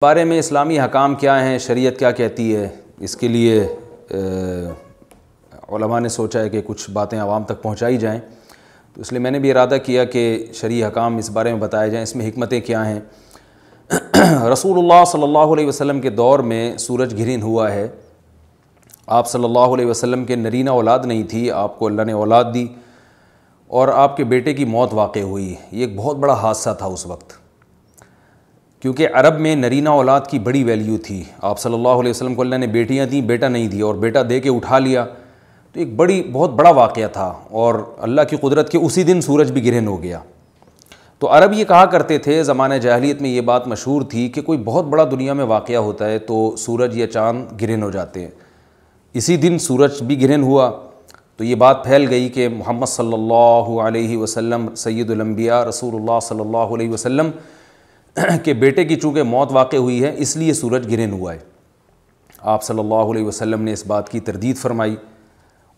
بارے میں اسلامی حکام کیا ہیں، شریعت کیا کہتی ہے، اس کے لیے علماء نے سوچا ہے کہ کچھ باتیں عوام تک پہنچائی جائیں، تو اس لیے میں نے بھی ارادہ کیا کہ شرعی حکام اس بارے میں بتائے جائیں، اس میں حکمتیں کیا ہیں۔ رسول اللہ صلی اللہ علیہ وسلم کے دور میں سورج گرہن ہوا ہے۔ آپ صلی اللہ علیہ وسلم کے نرینہ اولاد نہیں تھی، آپ کو اللہ نے اولاد دی اور آپ کے بیٹے کی موت واقع ہوئی۔ یہ ایک بہت بڑا حادثہ تھا اس وقت، کیونکہ عرب میں نرینہ اولاد کی بڑی ویلیو تھی۔ آپ صلی اللہ علیہ وسلم کو اللہ نے بیٹیاں دیں، بیٹا نہیں دیا، اور بیٹا دے کے اٹھا لیا، تو ایک بہت بڑا واقعہ تھا، اور اللہ کی قدرت کے اسی دن سورج بھی گرہن ہو گیا۔ تو عرب یہ کہا کرتے تھے، زمانہ جاہلیت میں یہ بات مشہور تھی کہ کوئی بہت بڑا دنیا میں واقعہ ہوتا ہے تو سورج یا چاند گرہن ہو جاتے ہیں۔ اسی دن سورج بھی گرہن ہوا تو یہ بات پھیل گئی کہ محمد صلی اللہ علیہ وسلم سید الانبیاء رسول اللہ صلی اللہ علیہ وسلم کہ بیٹے کی چونکہ موت واقع ہوئی ہے اس لیے سورج گرہن ہوا ہے۔ آپ صلی اللہ علیہ وسلم نے اس بات کی تردید فرمائی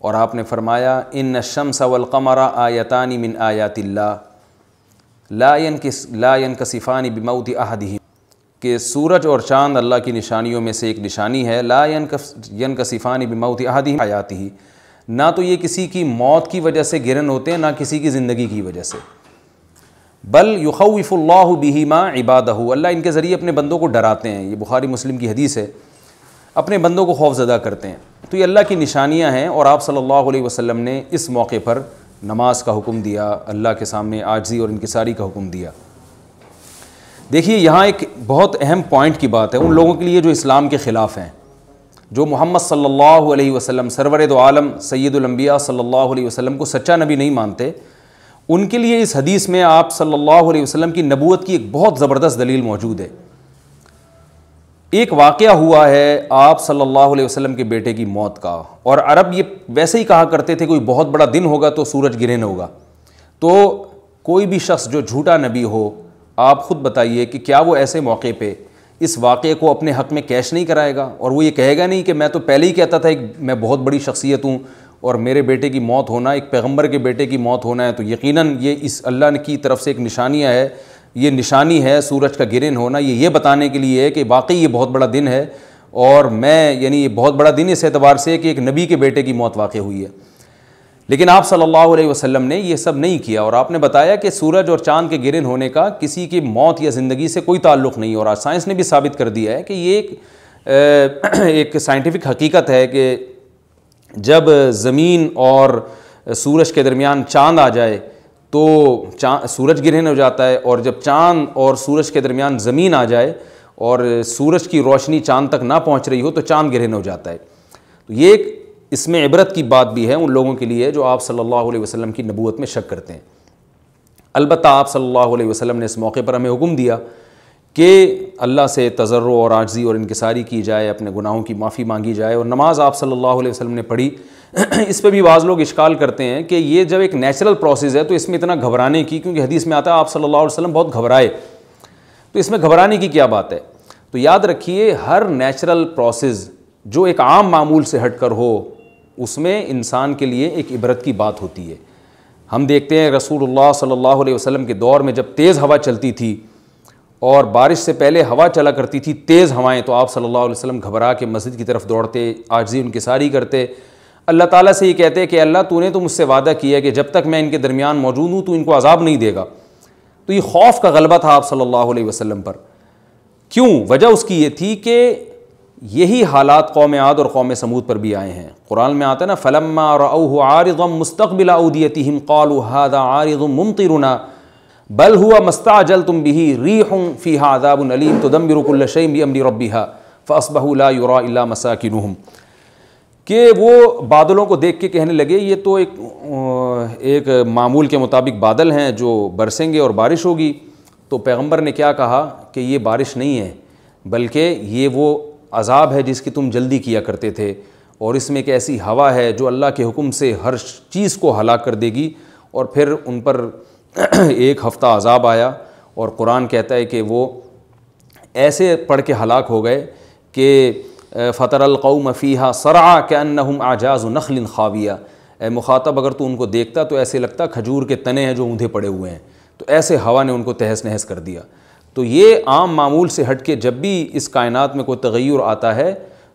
اور آپ نے فرمایا ان الشمس والقمر آیتان من آیات اللہ لا ینکسفان بموت احدہم، کہ سورج اور چاند اللہ کی نشانیوں میں سے ایک نشانی ہے، لا ینکسفان بموت احدہم حیاتہ، نہ تو یہ کسی کی موت کی وجہ سے گرہن ہوتے ہیں نہ کسی کی زندگی کی وجہ سے، بل یخوف اللہ بہما عبادہ، اللہ ان کے ذریعے اپنے بندوں کو ڈراتے ہیں۔ یہ بخاری مسلم کی حدیث ہے، اپنے بندوں کو خوف زدہ کرتے ہیں۔ تو یہ اللہ کی نشانیاں ہیں، اور آپ صلی اللہ علیہ وسلم نے اس موقع پر نماز کا حکم دیا، اللہ کے سامنے عاجزی اور انکساری کا حکم دیا۔ دیکھیے یہاں ایک بہت اہم پوائنٹ کی بات ہے ان لوگوں کے لیے جو اسلام کے خلاف ہیں، جو محمد صلی اللہ علیہ وسلم سرور دو عالم سید الانبیاء صلی اللہ علیہ وسلم کو سچا نبی نہیں مانتے، ان کے لیے اس حدیث میں آپ صلی اللہ علیہ وسلم کی نبوت کی ایک بہت زبردست دلیل موجود ہے۔ ایک واقعہ ہوا ہے آپ صلی اللہ علیہ وسلم کے بیٹے کی موت کا، اور عرب یہ ویسے ہی کہا کرتے تھے کوئی بہت بڑا دن ہوگا تو سورج گرہن ہوگا۔ تو کوئی بھی شخص جو جھوٹا نبی ہو، آپ خود بتائیے کہ کیا وہ ایسے موقع پہ اس واقعے کو اپنے حق میں کیش نہیں کرائے گا، اور وہ یہ کہے گا نہیں کہ میں تو پہلے ہی کہتا تھا کہ میں بہت بڑی شخصیت ہوں اور میرے بیٹے کی موت ہونا، ایک پیغمبر کے بیٹے کی موت ہونا ہے تو یقیناً یہ اس اللہ کی طرف سے ایک نشانیہ ہے، یہ نشانی ہے سورج کا گرہن ہونا، یہ بتانے کے لیے ہے کہ واقعی یہ بہت بڑا دن ہے، اور میں یہ بہت بڑا دن اس اعتبار سے کہ ایک نبی کے بیٹے کی موت واقع ہوئی ہے۔ لیکن آپ صلی اللہ علیہ وسلم نے یہ سب نہیں کیا، اور آپ نے بتایا کہ سورج اور چاند کے گرہن ہونے کا کسی کی موت یا زندگی سے کوئی تعلق نہیں، اور آج سائنس نے بھی ثابت کر دیا ہے کہ یہ ایک سائنٹیفک حقیقت ہے کہ جب زمین اور سورج کے درمیان چاند آ جائے تو سورج گرہن ہو جاتا ہے، اور جب چاند اور سورج کے درمیان زمین آ جائے اور سورج کی روشنی چاند تک نہ پہنچ رہی ہو تو چاند گرہن ہو جاتا ہے۔ تو یہ ایک اس میں عبرت کی بات بھی ہے ان لوگوں کے لیے جو آپ صلی اللہ علیہ وسلم کی نبوت میں شک کرتے ہیں۔ البتہ آپ صلی اللہ علیہ وسلم نے اس موقع پر ہمیں حکم دیا کہ اللہ سے تضرع اور عاجزی اور انکساری کی جائے، اپنے گناہوں کی معافی مانگی جائے، اور نماز آپ صلی اللہ علیہ وسلم نے پڑھی۔ اس پہ بھی بعض لوگ اشکال کرتے ہیں کہ یہ جب ایک نیچرل پروسیس ہے تو اس میں اتنا گھبرانے کی، کیونکہ حدیث میں آتا ہے آپ صلی اللہ علیہ وسلم بہت گھبرائے، تو اس میں گھبرانے کی کیا بات ہے؟ تو یاد رکھیے ہر نیچرل پروسیس جو ایک عام معمول سے ہٹ کر ہو اس میں انسان کے لیے ایک عبرت کی بات ہوتی ہے۔ ہم دیکھتے ہیں رسول اللہ صلی اللہ علیہ وسلم کے دور میں جب تیز ہوا چلتی تھی اور بارش سے پہلے ہوا چلا کرتی تھی تیز ہوائیں، تو آپ صلی اللہ علیہ وسلم گھبرا کے مسجد کی طرف دوڑتے، عاجزی انکساری کرتے، اللہ تعالیٰ سے یہ کہتے کہ اللہ تو نے تو مجھ سے وعدہ کیا ہے کہ جب تک میں ان کے درمیان موجود ہوں تو ان کو عذاب نہیں دے گا۔ تو یہ خوف کا غلبہ تھا آپ صلی اللہ علیہ وسلم پر۔ کیوں؟ وجہ اس کی یہ تھی کہ یہی حالات قوم عاد اور قوم سمود پر بھی آئے ہیں۔ قرآن میں آتا ہے نا فَلَمَّا رَأَوْهُ عَارِضًا مُسْتَقْبِلَ أَوْدِيَتِهِمْ قَالُوا هَذَا عَارِضٌ مُمْطِرُنَا بَلْ هُوَ مَا اسْتَعْجَلْتُمْ بِهِ رِيحٌ فِيهَا عَذَابٌ أَلِيمٌ تُدَمِّرُ كُلَّ شَيْءٍ بِأَمْرِ رَبِّهَا فَأَصْبَحُوا لَا يُرَىٰ إِلَّا مَسَاكِنُهُمْ، کہ وہ بادلوں کو دیکھ کے کہنے لگے یہ تو ایک معمول کے مطابق بادل ہیں جو برسیں گے اور بارش ہوگی۔ تو پیغمبر نے کیا کہا کہ یہ بارش نہیں ہے بلکہ یہ وہ عذاب ہے جس کی تم جلدی کیا کرتے تھے، اور اس میں ایک ایسی ہوا ہے جو اللہ کے حکم سے ہر چیز کو ہلاک کر دے گی۔ اور پھر ان پر ایک ہفتہ عذاب آیا، اور قرآن کہتا ہے کہ وہ ایسے پڑھ کے ہلاک ہو گئے کہ فَتَرَى الْقَوْمَ فِيهَا صَرْعَىٰ كَأَنَّهُمْ أَعْجَازُ نَخْلٍ خَاوِيَةٍ، اے مخاطب اگر تو ان کو دیکھتا تو ایسے لگتا کھجور کے تنے ہیں جو اوندھے پڑے ہوئے ہیں، تو ایسے ہوا نے ان کو تہس نہس کر دیا۔ تو یہ عام معمول سے ہٹ کے جب بھی اس کائنات میں کوئی تغیر آتا ہے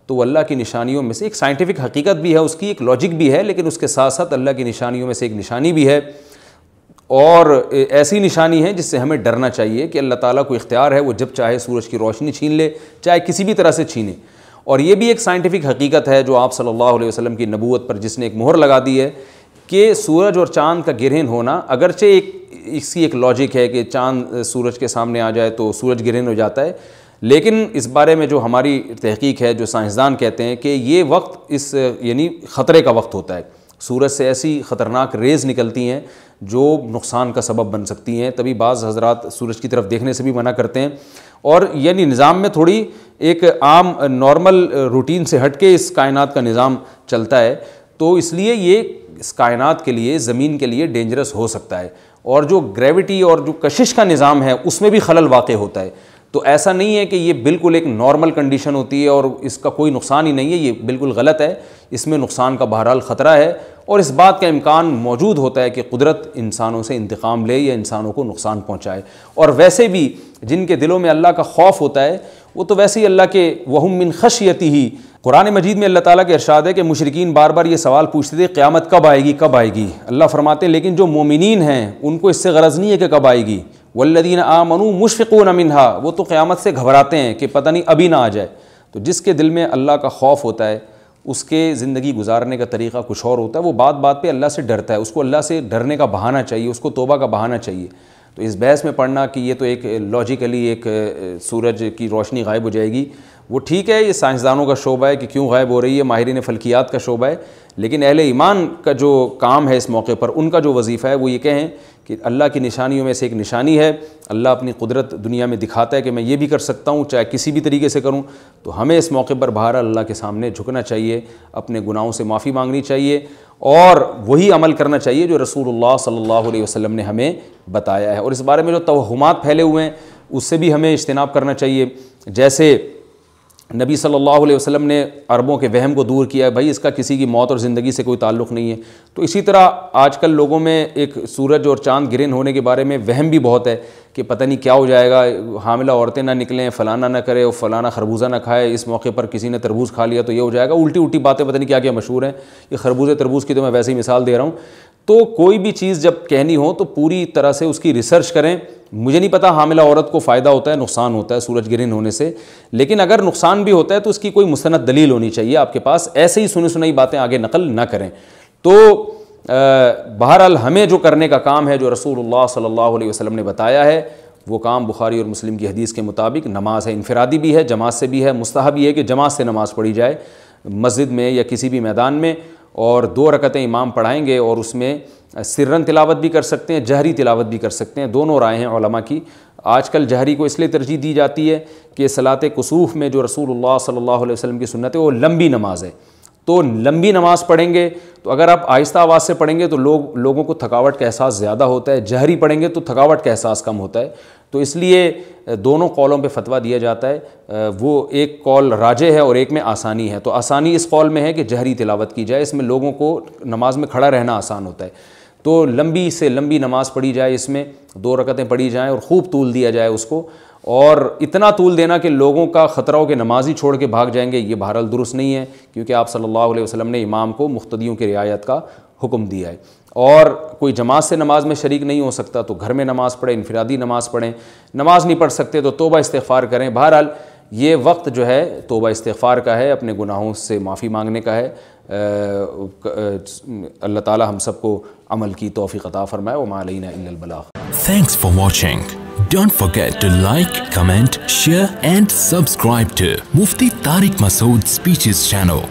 تو وہ اللہ کی نشانیوں میں سے ایک سائنٹیفک حقیقت بھی ہے، اس کی ایک لاجک بھی ہے، لیکن اس کے ساتھ ساتھ اللہ کی نشانیوں میں سے ایک نشانی بھی ہے، اور ایسی نشانی ہے جس سے ہمیں ڈرنا چاہیے کہ اللہ تعالیٰ کو اختیار ہے، وہ جب چاہے سورج کی روشنی چھین لے، چاہے کسی بھی طرح سے چھینے۔ اور یہ بھی ایک سائنٹیفک حقیقت ہے جو آپ صلی اللہ علیہ وسلم کی نبوت پر جس نے ایک مہر لگا دی ہے کہ سورج اور چاند کا گرہن ہونا، اگرچہ اس کی ایک لاجک ہے کہ چاند سورج کے سامنے آ جائے تو سورج گرہن ہو جاتا ہے، لیکن اس بارے میں جو ہماری تحقیق ہے، جو سائنسدان کہتے ہیں کہ یہ وقت یعنی خطرے کا وقت ہوتا ہے، سورج سے ایسی خطرناک ریز نکلتی ہیں جو نقصان کا سبب بن سکتی ہیں، تبھی بعض حضرات سورج کی طرف دیکھنے سے بھی منع کرتے ہیں، اور یعنی نظام میں تھوڑی ایک عام نارمل روٹین سے ہٹ کے اس کائنات کا نظام چلتا ہے، تو اس لیے یہ اس کائنات کے لیے، زمین کے لیے ڈینجرس ہو سکتا ہے، اور جو گریوٹی اور جو کشش کا نظام ہے اس میں بھی خلل واقع ہوتا ہے۔ تو ایسا نہیں ہے کہ یہ بالکل ایک نارمل کنڈیشن ہوتی ہے اور اس کا کوئی نقصان ہی نہیں ہے، یہ بالکل غلط ہے، اس میں نقصان کا بہرحال خطرہ ہے، اور اس بات کا امکان موجود ہوتا ہے کہ قدرت انسانوں سے انتقام لے یا انسانوں کو نقصان پہنچائے۔ اور ویسے بھی جن کے دلوں میں اللہ کا خوف ہوتا ہے وہ تو ویسے ہی اللہ کے وَهُم مِّن خَشْيَتِهِ، قرآن مجید میں اللہ تعالیٰ کے ارشاد ہے کہ مشرکین بار بار یہ سوال پوچھتے تھے قیامت کب آئے گی کب آئے گی، اللہ فرماتے ہیں لیکن جو مومنین ہیں ان کو اس سے غرض نہیں ہے کہ کب آئے گی، والذین آمنوا مشفقون منہا، وہ تو قیامت سے گھبراتے ہیں کہ پتہ نہیں ابھی نہ آ جائے۔ تو جس کے دل میں اللہ کا خوف ہوتا ہے اس کے زندگی گزارنے کا طریقہ کچھ اور ہوتا ہے، وہ بات بات پہ اللہ سے ڈرتا ہے، اس کو اللہ سے ڈرنے کا بہانہ چاہیے، اس کو توبہ کا بہانہ چاہیے۔ تو اس بحث میں پڑھنا کہ یہ تو ایک لاجیکلی ایک سورج کی روشنی غائب ہو جائے گی، وہ ٹھیک ہے، یہ سائنسدانوں کا شعبہ ہے کہ کیوں غائب ہو رہی ہے، ماہرین فلکیات کا شعبہ ہے، لیکن اہل ایمان کا جو کام ہے اس موقع پر، ان کا جو وظیفہ ہے وہ یہ کہیں کہ اللہ کی نشانیوں میں سے ایک نشانی ہے، اللہ اپنی قدرت دنیا میں دکھاتا ہے کہ میں یہ بھی کر سکتا ہوں چاہے کسی بھی طریقے سے کروں، تو ہمیں اس موقع پر بہرحال اللہ کے سامنے جھکنا چاہیے، اپنے گناہوں سے معافی مانگنی چاہیے، اور وہی عمل کرنا چاہیے جو رسول اللہ صلی اللہ علیہ وسلم نے ہمیں بتایا ہے۔ اور اس بارے میں جو توہمات پھیلے ہوئے ہیں اس سے بھی ہمیں اجتناب کرنا چاہیے، جیسے نبی صلی اللہ علیہ وسلم نے عربوں کے وہم کو دور کیا ہے، بھائی اس کا کسی کی موت اور زندگی سے کوئی تعلق نہیں ہے، تو اسی طرح آج کل لوگوں میں ایک سورج اور چاند گرہن ہونے کے بارے میں وہم بھی بہت ہے کہ پتہ نہیں کیا ہو جائے گا، حاملہ عورتیں نہ نکلیں، فلانا نہ کرے، اور فلانا خربوزہ نہ کھائے، اس موقع پر کسی نے تربوز کھا لیا تو یہ ہو جائے گا، الٹی الٹی باتیں پتہ نہیں کیا کیا مشہور ہیں، یہ خربوزے تربوز کی تو میں ویسے ہی مثال دے رہا ہوں۔ تو کوئی بھی چیز جب کہنی ہو تو پوری طرح سے اس کی ریسرچ کریں۔ مجھے نہیں پتا حاملہ عورت کو فائدہ ہوتا ہے نقصان ہوتا ہے سورج گرہن ہونے سے، لیکن اگر نقصان بھی ہوتا ہے تو اس کی کوئی مستند دلیل ہونی چاہیے آپ کے پاس، ایسے ہی سنی سنائی باتیں آگے نقل نہ کریں۔ تو بہرحال ہمیں جو کرنے کا کام ہے جو رسول اللہ صلی اللہ علیہ وسلم نے بتایا ہے وہ کام بخاری اور مسلم کی حدیث کے مطابق نماز ہے، انفرادی بھی ہے، جماعت سے بھی ہے، مستحب یہ ہے کہ جماعت سے نماز پڑھی جائے مسجد میں یا کسی بھی میدان میں، اور 2 رکعتیں امام پڑھائیں گے اور اس میں سرن تلاوت بھی کر سکتے ہیں، جہری تلاوت بھی کر سکتے ہیں، دونوں رائے ہیں علماء کی۔ آج کل جہری کو اس لیے ترجیح دی جاتی ہے کہ صلاۃ کسوف میں جو رسول اللہ صلی اللہ علیہ وسلم کی سنت ہے وہ لمبی نماز ہے، تو لمبی نماز پڑھیں گے تو اگر آپ آہستہ آواز سے پڑھیں گے تو لوگوں کو تھکاوٹ کا احساس زیادہ ہوتا ہے، جہری پڑھیں گے تو تھکاوٹ کا احساس کم ہوتا ہے، تو اس لیے دونوں قولوں پہ فتویٰ دیا جاتا ہے، وہ ایک قول راجح ہے اور ایک میں آسانی ہے، تو آسانی اس قول میں ہے کہ جہری تلاوت کی جائے، اس میں لوگوں کو نماز میں کھڑا رہنا آسان ہوتا ہے، تو لمبی سے لمبی نماز پڑھی جائے، اس میں 2 رکعتیں پڑھی جائیں اور خوب طول دیا جائے اس کو، اور اتنا طول دینا کہ لوگوں کا خطرہ ہو کہ نماز ہی چھوڑ کے بھاگ جائیں گے، یہ بہرحال درست نہیں ہے، کیونکہ آپ صلی اللہ علیہ وسلم نے امام کو مقتدیوں کی رعایت کا حکم دیا ہے۔ اور کوئی جماعت سے نماز میں شریک نہیں ہو سکتا تو گھر میں نماز پڑھیں، انفرادی نماز پڑھیں، نماز نہیں پڑھ سکتے تو توبہ استغفار کریں۔ بہرحال یہ وقت جو ہے توبہ استغفار کا ہے، اپنے گناہوں سے معافی مانگنے کا ہے۔ اللہ تعالی ہم سب کو عمل کی توفیق عطا فرمائے، وما علینا الا البلاغ۔ Thanks for watching. Don't forget to like, comment, share and subscribe to Mufti Tariq Masood Speeches channel.